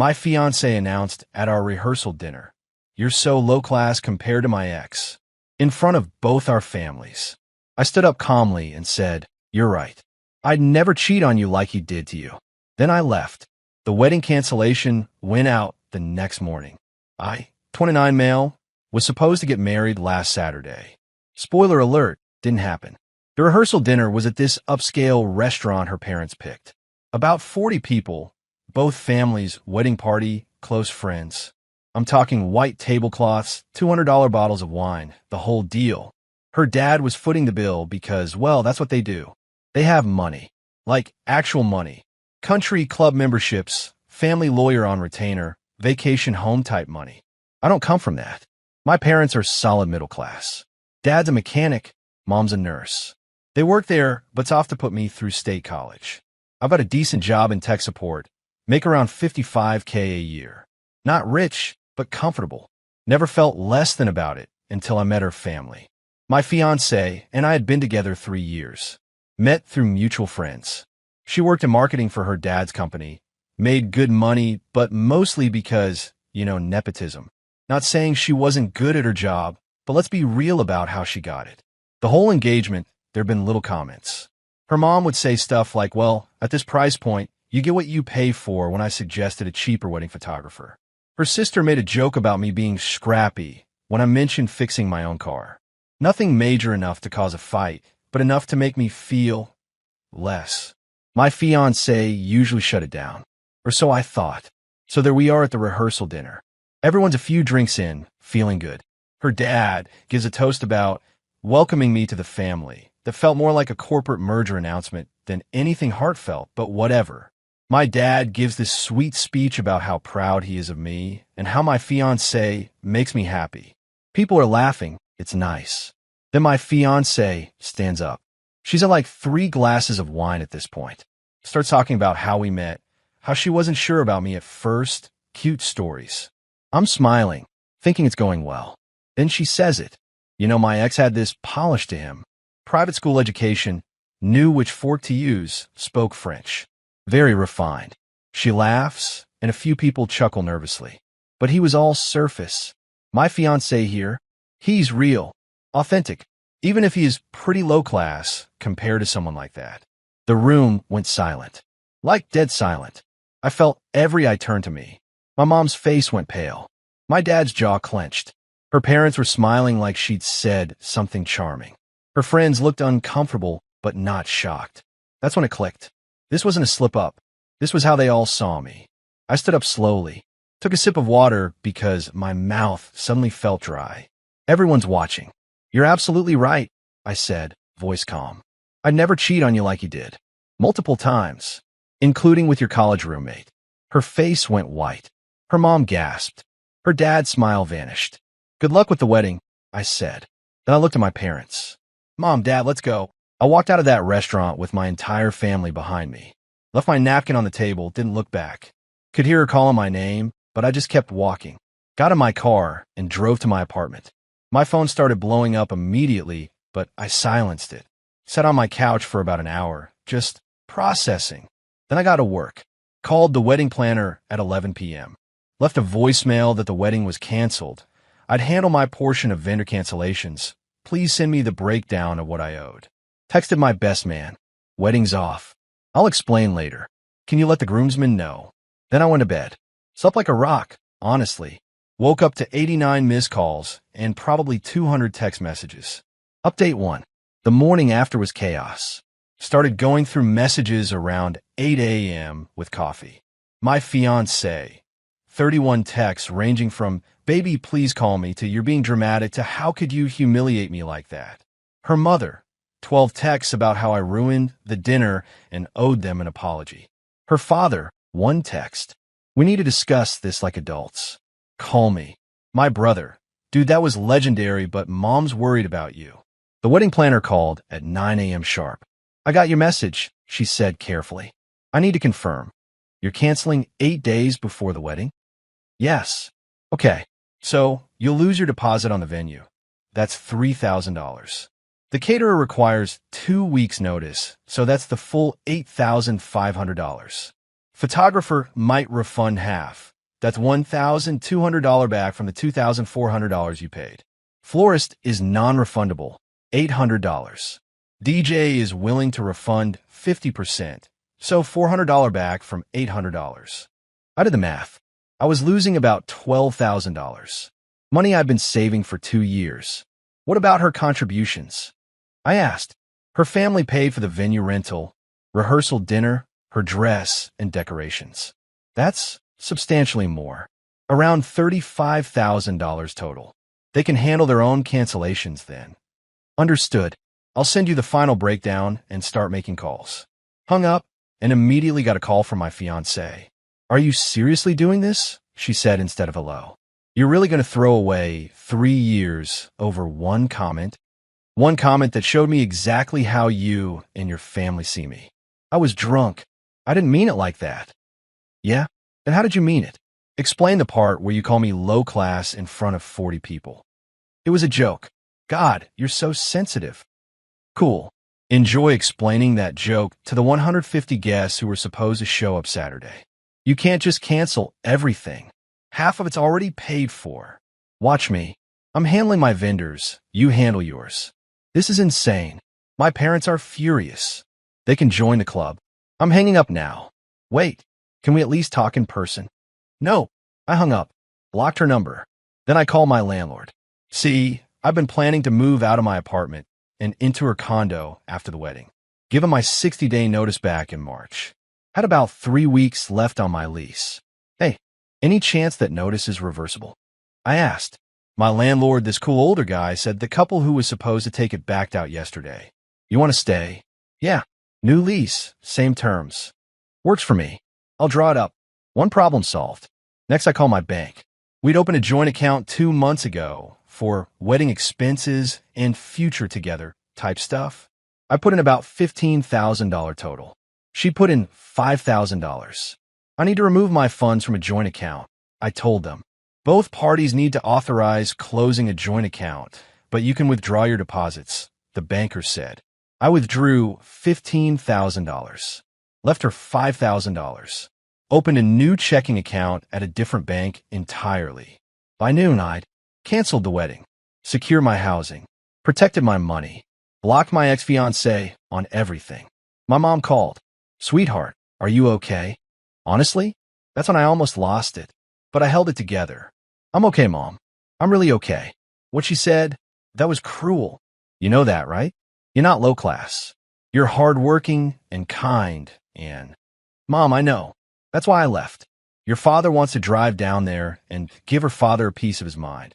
My fiancé announced at our rehearsal dinner, "You're so low class compared to my ex," in front of both our families. I stood up calmly and said, "You're right. I'd never cheat on you like he did to you." Then I left. The wedding cancellation went out the next morning. I, 29 male, was supposed to get married last Saturday. Spoiler alert, didn't happen. The rehearsal dinner was at this upscale restaurant her parents picked. About 40 people, both families, wedding party, close friends. I'm talking white tablecloths, $200 bottles of wine, the whole deal. Her dad was footing the bill because, well, that's what they do. They have money. Like, actual money. Country club memberships, family lawyer on retainer, vacation home type money. I don't come from that. My parents are solid middle class. Dad's a mechanic, mom's a nurse. They work there, but's off to put me through state college. I've got a decent job in tech support, make around $55K a year. Not rich, but comfortable. Never felt less than about it until I met her family. My fiancé and I had been together 3 years. Met through mutual friends. She worked in marketing for her dad's company, made good money, but mostly because, nepotism. Not saying she wasn't good at her job, but let's be real about how she got it. The whole engagement, there'd been little comments. Her mom would say stuff like, "Well, at this price point, you get what you pay for," when I suggested a cheaper wedding photographer. Her sister made a joke about me being scrappy when I mentioned fixing my own car. Nothing major enough to cause a fight, but enough to make me feel less. My fiancé usually shut it down. Or so I thought. So there we are at the rehearsal dinner. Everyone's a few drinks in, feeling good. Her dad gives a toast about welcoming me to the family that felt more like a corporate merger announcement than anything heartfelt, but whatever. My dad gives this sweet speech about how proud he is of me and how my fiancé makes me happy. People are laughing. It's nice. Then my fiancé stands up. She's at like 3 glasses of wine at this point. Starts talking about how we met, how she wasn't sure about me at first, cute stories. I'm smiling, thinking it's going well. Then she says it. My ex had this polish to him. Private school education, knew which fork to use, spoke French. Very refined. She laughs, and a few people chuckle nervously. But he was all surface. My fiancé here, he's real, authentic, even if he is pretty low class compared to someone like that. The room went silent. Like dead silent. I felt every eye turn to me. My mom's face went pale. My dad's jaw clenched. Her parents were smiling like she'd said something charming. Her friends looked uncomfortable, but not shocked. That's when it clicked. This wasn't a slip-up. This was how they all saw me. I stood up slowly, took a sip of water because my mouth suddenly felt dry. Everyone's watching. "You're absolutely right," I said, voice calm. "I'd never cheat on you like you did. Multiple times, including with your college roommate." Her face went white. Her mom gasped. Her dad's smile vanished. "Good luck with the wedding," I said. Then I looked at my parents. "Mom, Dad, let's go." I walked out of that restaurant with my entire family behind me. Left my napkin on the table, didn't look back. Could hear her calling my name, but I just kept walking. Got in my car and drove to my apartment. My phone started blowing up immediately, but I silenced it. Sat on my couch for about an hour, just processing. Then I got to work. Called the wedding planner at 11 p.m. Left a voicemail that the wedding was canceled. I'd handle my portion of vendor cancellations. Please send me the breakdown of what I owed. Texted my best man. Wedding's off. I'll explain later. Can you let the groomsmen know? Then I went to bed. Slept like a rock, honestly. Woke up to 89 missed calls and probably 200 text messages. Update 1. The morning after was chaos. Started going through messages around 8 a.m. with coffee. My fiancé. 31 texts ranging from, "Baby, please call me," to "You're being dramatic," to "How could you humiliate me like that?" Her mother. 12 texts about how I ruined the dinner and owed them an apology. Her father. 1 text. "We need to discuss this like adults. Call me." My brother. "Dude, that was legendary, but mom's worried about you." The wedding planner called at 9 a.m. sharp. "I got your message," she said carefully. "I need to confirm. You're canceling 8 days before the wedding?" "Yes." "Okay, so you'll lose your deposit on the venue. That's $3,000. The caterer requires 2 weeks' notice, so that's the full $8,500. Photographer might refund half. That's $1,200 back from the $2,400 you paid. Florist is non-refundable, $800. DJ is willing to refund 50%, so $400 back from $800. I did the math. I was losing about $12,000. Money I've been saving for 2 years. What about her contributions? I asked. Her family paid for the venue rental, rehearsal dinner, her dress, and decorations. That's substantially more. Around $35,000 total. They can handle their own cancellations then. Understood. I'll send you the final breakdown and start making calls. Hung up and immediately got a call from my fiancée. Are you seriously doing this? She said instead of hello. You're really going to throw away 3 years over one comment? One comment that showed me exactly how you and your family see me. I was drunk. I didn't mean it like that. Yeah? Then how did you mean it? Explain the part where you call me low class in front of 40 people. It was a joke. God, you're so sensitive. Cool. Enjoy explaining that joke to the 150 guests who were supposed to show up Saturday. You can't just cancel everything. Half of it's already paid for. Watch me. I'm handling my vendors. You handle yours. This is insane. My parents are furious. They can join the club. I'm hanging up now. Wait, can we at least talk in person? No. I hung up, blocked her number. Then I called my landlord. See, I've been planning to move out of my apartment and into her condo after the wedding. Give him my 60-day notice back in March. Had about 3 weeks left on my lease. Hey, any chance that notice is reversible? I asked. My landlord, this cool older guy, said the couple who was supposed to take it backed out yesterday. You want to stay? Yeah. New lease, same terms. Works for me. I'll draw it up. One problem solved. Next, I call my bank. We'd opened a joint account 2 months ago for wedding expenses and future together type stuff. I put in about $15,000 total. She put in $5,000. I need to remove my funds from a joint account. I told them. Both parties need to authorize closing a joint account, but you can withdraw your deposits, the banker said. I withdrew $15,000. Left her $5,000. Opened a new checking account at a different bank entirely. By noon, I'd canceled the wedding, secured my housing, protected my money, blocked my ex-fiancé on everything. My mom called. Sweetheart, are you okay? Honestly, that's when I almost lost it, but I held it together. I'm okay, Mom. I'm really okay. What she said, that was cruel. You know that, right? You're not low class. You're hardworking and kind and... Mom, I know. That's why I left. Your father wants to drive down there and give her father a piece of his mind.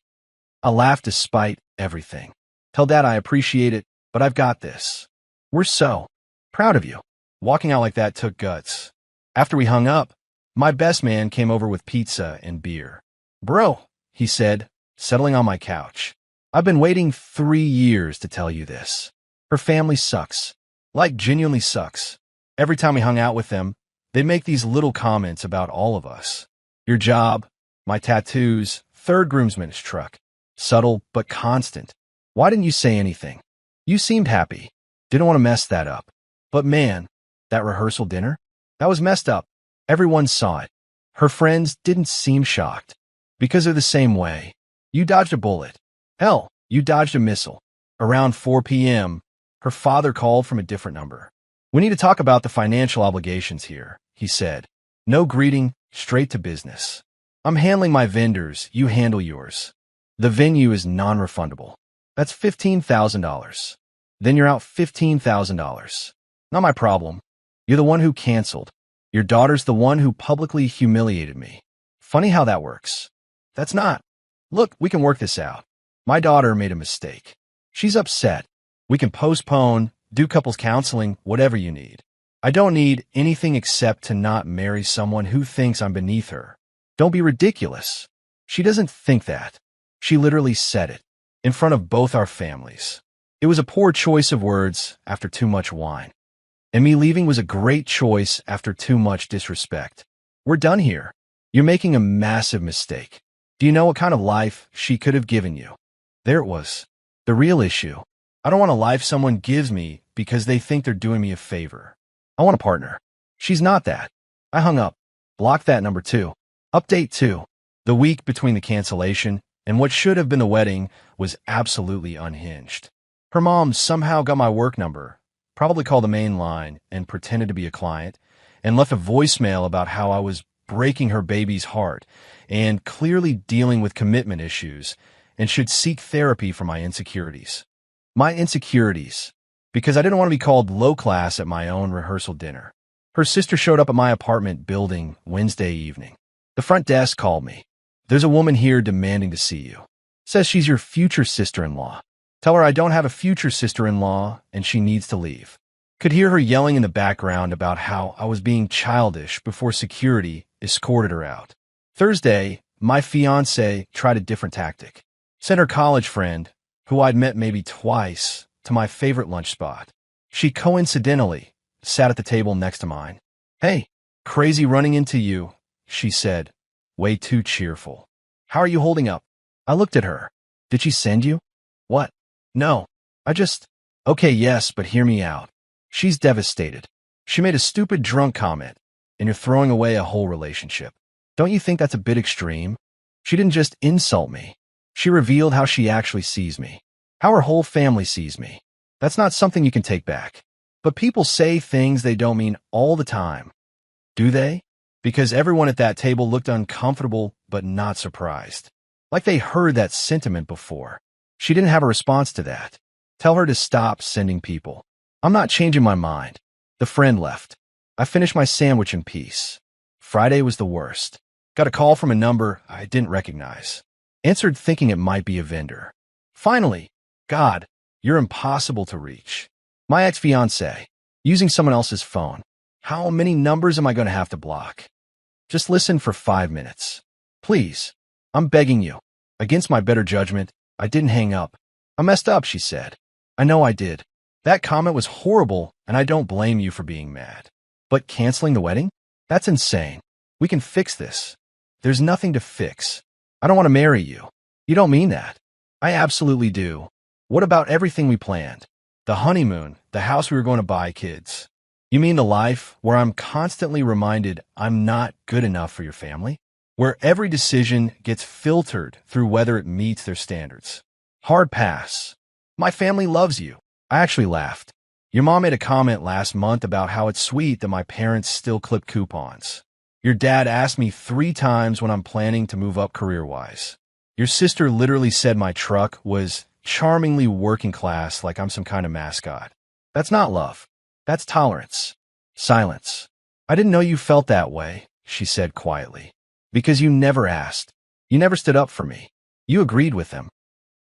I laughed despite everything. Tell Dad I appreciate it, but I've got this. We're so proud of you. Walking out like that took guts. After we hung up, my best man came over with pizza and beer. Bro, he said, settling on my couch. I've been waiting 3 years to tell you this. Her family sucks. Like, genuinely sucks. Every time we hung out with them, they make these little comments about all of us. Your job, my tattoos, third groomsman's truck. Subtle but constant. Why didn't you say anything? You seemed happy. Didn't want to mess that up. But man, that rehearsal dinner? That was messed up. Everyone saw it. Her friends didn't seem shocked. Because they're the same way. You dodged a bullet. Hell, you dodged a missile. Around 4 p.m., her father called from a different number. We need to talk about the financial obligations here, he said. No greeting, straight to business. I'm handling my vendors, you handle yours. The venue is non-refundable. That's $15,000. Then you're out $15,000. Not my problem. You're the one who canceled. Your daughter's the one who publicly humiliated me. Funny how that works. That's not. Look, we can work this out. My daughter made a mistake. She's upset. We can postpone, do couples counseling, whatever you need. I don't need anything except to not marry someone who thinks I'm beneath her. Don't be ridiculous. She doesn't think that. She literally said it. In front of both our families. It was a poor choice of words after too much wine. And me leaving was a great choice after too much disrespect. We're done here. You're making a massive mistake. Do you know what kind of life she could have given you? There it was. The real issue. I don't want a life someone gives me because they think they're doing me a favor. I want a partner. She's not that. I hung up. Blocked that number too. Update 2. The week between the cancellation and what should have been the wedding was absolutely unhinged. Her mom somehow got my work number, probably called the main line and pretended to be a client, and left a voicemail about how I was breaking her baby's heart and clearly dealing with commitment issues and should seek therapy for my insecurities. My insecurities, because I didn't want to be called low class at my own rehearsal dinner. Her sister showed up at my apartment building Wednesday evening. The front desk called me. There's a woman here demanding to see you. Says she's your future sister-in-law. Tell her I don't have a future sister-in-law and she needs to leave. Could hear her yelling in the background about how I was being childish before security escorted her out. Thursday, my fiancé tried a different tactic. Sent her college friend, who I'd met maybe twice, to my favorite lunch spot. She coincidentally sat at the table next to mine. "Hey, crazy running into you," she said, way too cheerful. "How are you holding up?" I looked at her. "Did she send you?" "What?" "No. Okay, yes, but hear me out. She's devastated. She made a stupid drunk comment, and you're throwing away a whole relationship. Don't you think that's a bit extreme? She didn't just insult me. She revealed how she actually sees me, how her whole family sees me. That's not something you can take back. But people say things they don't mean all the time. Do they? Because everyone at that table looked uncomfortable but not surprised. Like they heard that sentiment before. She didn't have a response to that. Tell her to stop sending people. I'm not changing my mind. The friend left. I finished my sandwich in peace. Friday was the worst. Got a call from a number I didn't recognize. Answered thinking it might be a vendor. Finally, God, you're impossible to reach. My ex-fiancé, using someone else's phone. How many numbers am I going to have to block? Just listen for 5 minutes. Please, I'm begging you. Against my better judgment, I didn't hang up. I messed up, she said. I know I did. That comment was horrible, and I don't blame you for being mad. But canceling the wedding? That's insane. We can fix this. There's nothing to fix. I don't want to marry you. You don't mean that. I absolutely do. What about everything we planned? The honeymoon, the house we were going to buy, kids. You mean the life where I'm constantly reminded I'm not good enough for your family? Where every decision gets filtered through whether it meets their standards. Hard pass. My family loves you. I actually laughed. Your mom made a comment last month about how it's sweet that my parents still clip coupons. Your dad asked me 3 times when I'm planning to move up career-wise. Your sister literally said my truck was charmingly working class like I'm some kind of mascot. That's not love. That's tolerance. Silence. I didn't know you felt that way, she said quietly. Because you never asked. You never stood up for me. You agreed with them.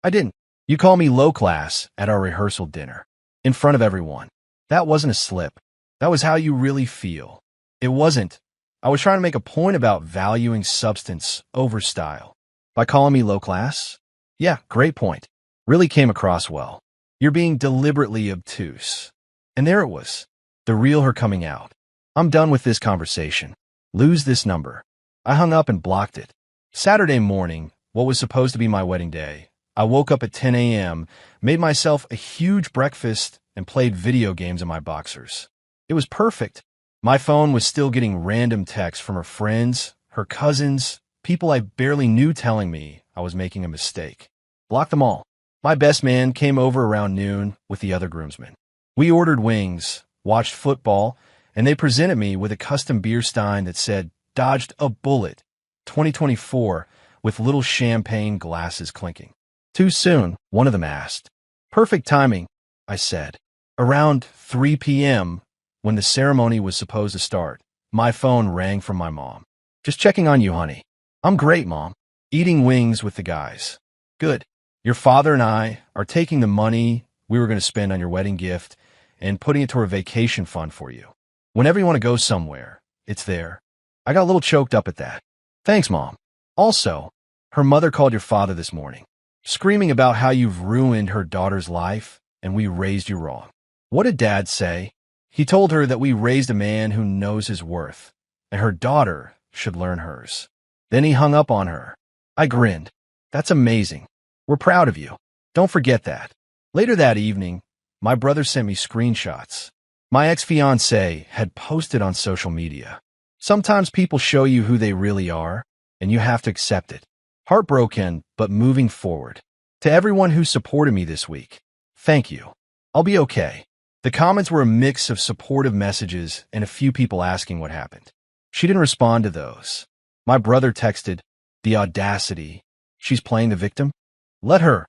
I didn't. You call me low class at our rehearsal dinner. In front of everyone. That wasn't a slip. That was how you really feel. It wasn't. I was trying to make a point about valuing substance over style. By calling me low class? Yeah, great point. Really came across well. You're being deliberately obtuse. And there it was. The real her coming out. I'm done with this conversation. Lose this number. I hung up and blocked it. Saturday morning, what was supposed to be my wedding day, I woke up at 10 a.m., made myself a huge breakfast, and played video games in my boxers. It was perfect. My phone was still getting random texts from her friends, her cousins, people I barely knew telling me I was making a mistake. Blocked them all. My best man came over around noon with the other groomsmen. We ordered wings, watched football, and they presented me with a custom beer stein that said, "Dodged a bullet, 2024, with little champagne glasses clinking." Too soon, one of them asked. Perfect timing, I said. Around 3 p.m., when the ceremony was supposed to start, my phone rang from my mom. "Just checking on you, honey." "I'm great, Mom. Eating wings with the guys." "Good. Your father and I are taking the money we were going to spend on your wedding gift and putting it to a vacation fund for you. Whenever you want to go somewhere, it's there." I got a little choked up at that. "Thanks, Mom." Also, her mother called your father this morning, screaming about how you've ruined her daughter's life and we raised you wrong. What did Dad say? He told her that we raised a man who knows his worth, and her daughter should learn hers. Then he hung up on her. I grinned. That's amazing. We're proud of you. Don't forget that. Later that evening, my brother sent me screenshots. My ex-fiancé had posted on social media. Sometimes people show you who they really are, and you have to accept it. Heartbroken, but moving forward. To everyone who supported me this week, thank you. I'll be okay. The comments were a mix of supportive messages and a few people asking what happened. She didn't respond to those. My brother texted, "The audacity. She's playing the victim? Let her."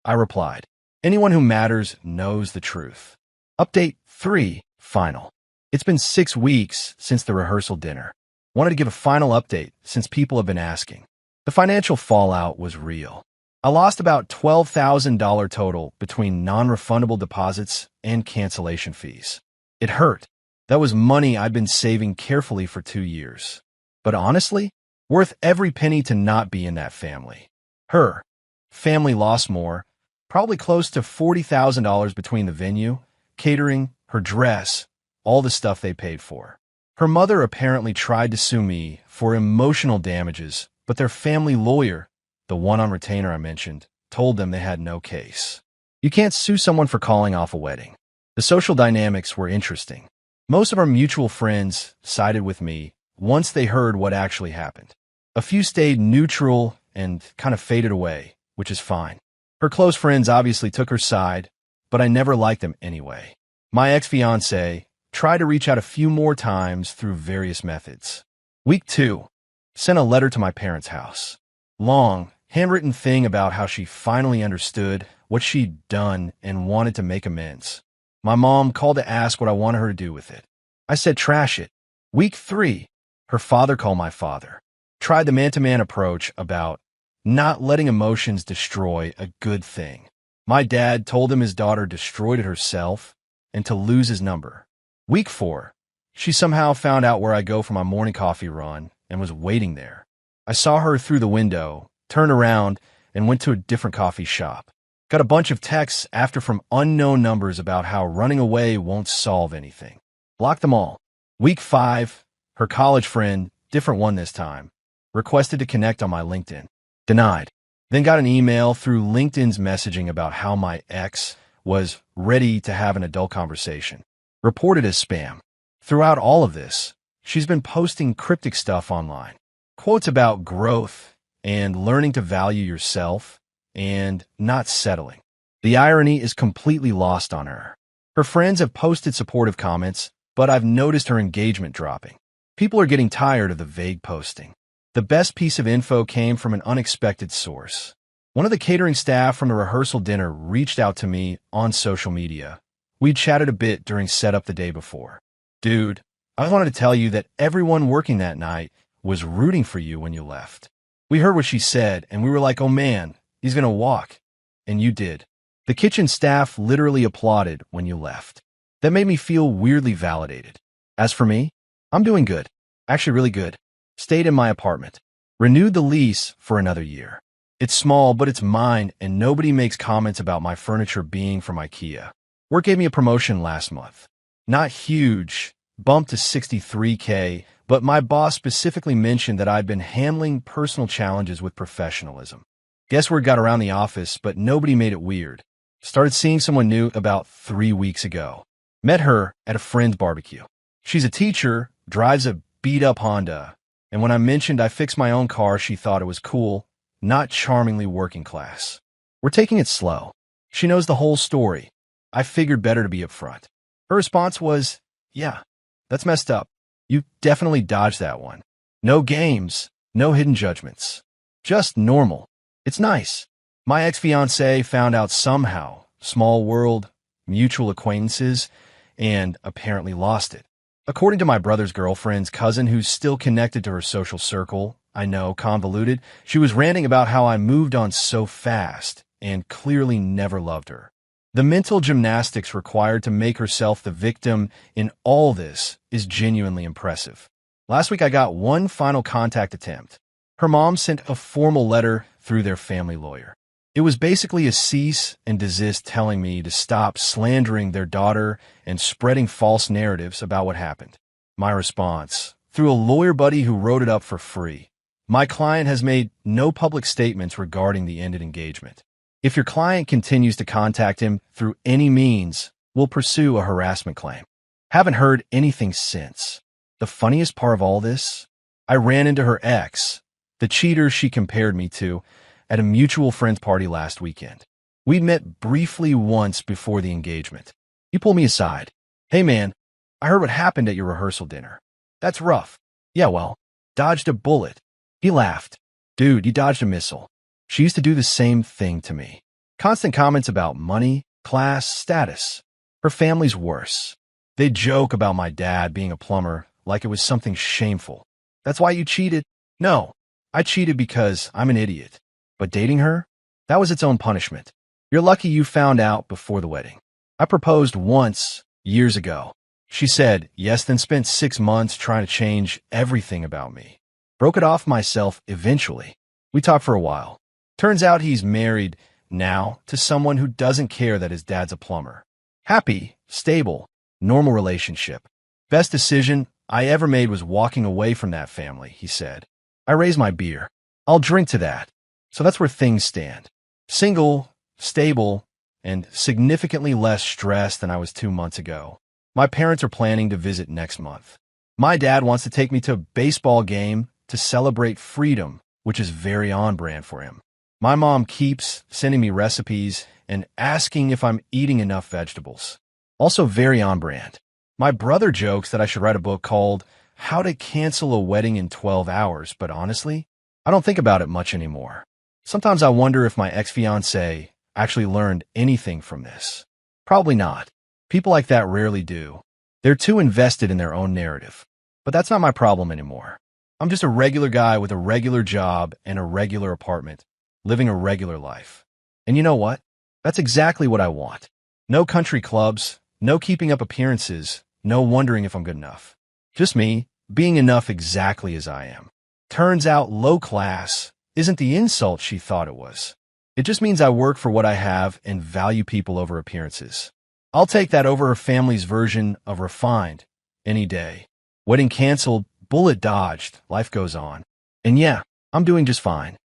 I replied, "Anyone who matters knows the truth." Update 3, final. It's been 6 weeks since the rehearsal dinner. Wanted to give a final update since people have been asking. The financial fallout was real. I lost about $12,000 total between non-refundable deposits and cancellation fees. It hurt. That was money I'd been saving carefully for 2 years. But honestly, worth every penny to not be in that family. Her family lost more, probably close to $40,000 between the venue, catering, her dress, all the stuff they paid for. Her mother apparently tried to sue me for emotional damages, but their family lawyer, the one on retainer I mentioned, told them they had no case. You can't sue someone for calling off a wedding. The social dynamics were interesting. Most of our mutual friends sided with me once they heard what actually happened. A few stayed neutral and kind of faded away, which is fine. Her close friends obviously took her side, but I never liked them anyway. My ex-fiancé tried to reach out a few more times through various methods. Week 2, sent a letter to my parents' house. Long, handwritten thing about how she finally understood what she'd done and wanted to make amends. My mom called to ask what I wanted her to do with it. I said trash it. Week 3, her father called my father. Tried the man-to-man approach about not letting emotions destroy a good thing. My dad told him his daughter destroyed it herself and to lose his number. Week 4, she somehow found out where I go for my morning coffee run and was waiting there. I saw her through the window, turned around, and went to a different coffee shop. Got a bunch of texts after from unknown numbers about how running away won't solve anything. Blocked them all. Week 5, her college friend, different one this time, requested to connect on my LinkedIn. Denied. Then got an email through LinkedIn's messaging about how my ex was ready to have an adult conversation. Reported as spam. Throughout all of this, she's been posting cryptic stuff online. Quotes about growth and learning to value yourself and not settling. The irony is completely lost on her. Her friends have posted supportive comments, but I've noticed her engagement dropping. People are getting tired of the vague posting. The best piece of info came from an unexpected source. One of the catering staff from the rehearsal dinner reached out to me on social media. We chatted a bit during setup the day before. "Dude, I wanted to tell you that everyone working that night was rooting for you when you left. We heard what she said, and we were like, oh man, he's gonna walk. And you did. The kitchen staff literally applauded when you left. That made me feel weirdly validated. As for me, I'm doing good. Actually really good. Stayed in my apartment. Renewed the lease for another year. It's small, but it's mine, and nobody makes comments about my furniture being from IKEA. Work gave me a promotion last month. Not huge, bumped to $63K, but my boss specifically mentioned that I'd been handling personal challenges with professionalism. Guess word got around the office, but nobody made it weird. Started seeing someone new about 3 weeks ago. Met her at a friend's barbecue. She's a teacher, drives a beat-up Honda, and when I mentioned I fixed my own car, she thought it was cool, not charmingly working class. We're taking it slow. She knows the whole story. I figured better to be upfront. Her response was, yeah, that's messed up. You definitely dodged that one. No games, no hidden judgments. Just normal. It's nice. My ex-fiancé found out somehow, small world, mutual acquaintances, and apparently lost it. According to my brother's girlfriend's cousin who's still connected to her social circle, I know, convoluted, she was ranting about how I moved on so fast and clearly never loved her. The mental gymnastics required to make herself the victim in all this is genuinely impressive. Last week I got one final contact attempt. Her mom sent a formal letter through their family lawyer. It was basically a cease and desist telling me to stop slandering their daughter and spreading false narratives about what happened. My response, through a lawyer buddy who wrote it up for free. My client has made no public statements regarding the ended engagement. If your client continues to contact him through any means, we'll pursue a harassment claim. Haven't heard anything since. The funniest part of all this? I ran into her ex, the cheater she compared me to, at a mutual friend's party last weekend. We'd met briefly once before the engagement. He pulled me aside. Hey man, I heard what happened at your rehearsal dinner. That's rough. Yeah, well, dodged a bullet. He laughed. Dude, you dodged a missile. She used to do the same thing to me. Constant comments about money, class, status. Her family's worse. They joke about my dad being a plumber like it was something shameful. That's why you cheated? No, I cheated because I'm an idiot. But dating her? That was its own punishment. You're lucky you found out before the wedding. I proposed once, years ago. She said yes, then spent 6 months trying to change everything about me. Broke it off myself eventually. We talked for a while. Turns out he's married now to someone who doesn't care that his dad's a plumber. Happy, stable, normal relationship. Best decision I ever made was walking away from that family, he said. I raised my beer. I'll drink to that. So that's where things stand. Single, stable, and significantly less stressed than I was 2 months ago. My parents are planning to visit next month. My dad wants to take me to a baseball game to celebrate freedom, which is very on brand for him. My mom keeps sending me recipes and asking if I'm eating enough vegetables. Also very on brand. My brother jokes that I should write a book called How to Cancel a Wedding in 12 Hours, but honestly, I don't think about it much anymore. Sometimes I wonder if my ex-fiancé actually learned anything from this. Probably not. People like that rarely do. They're too invested in their own narrative. But that's not my problem anymore. I'm just a regular guy with a regular job and a regular apartment, living a regular life. And you know what? That's exactly what I want. No country clubs, no keeping up appearances, no wondering if I'm good enough. Just me, being enough exactly as I am. Turns out low class isn't the insult she thought it was. It just means I work for what I have and value people over appearances. I'll take that over her family's version of refined any day. Wedding canceled, bullet dodged, life goes on. And yeah, I'm doing just fine.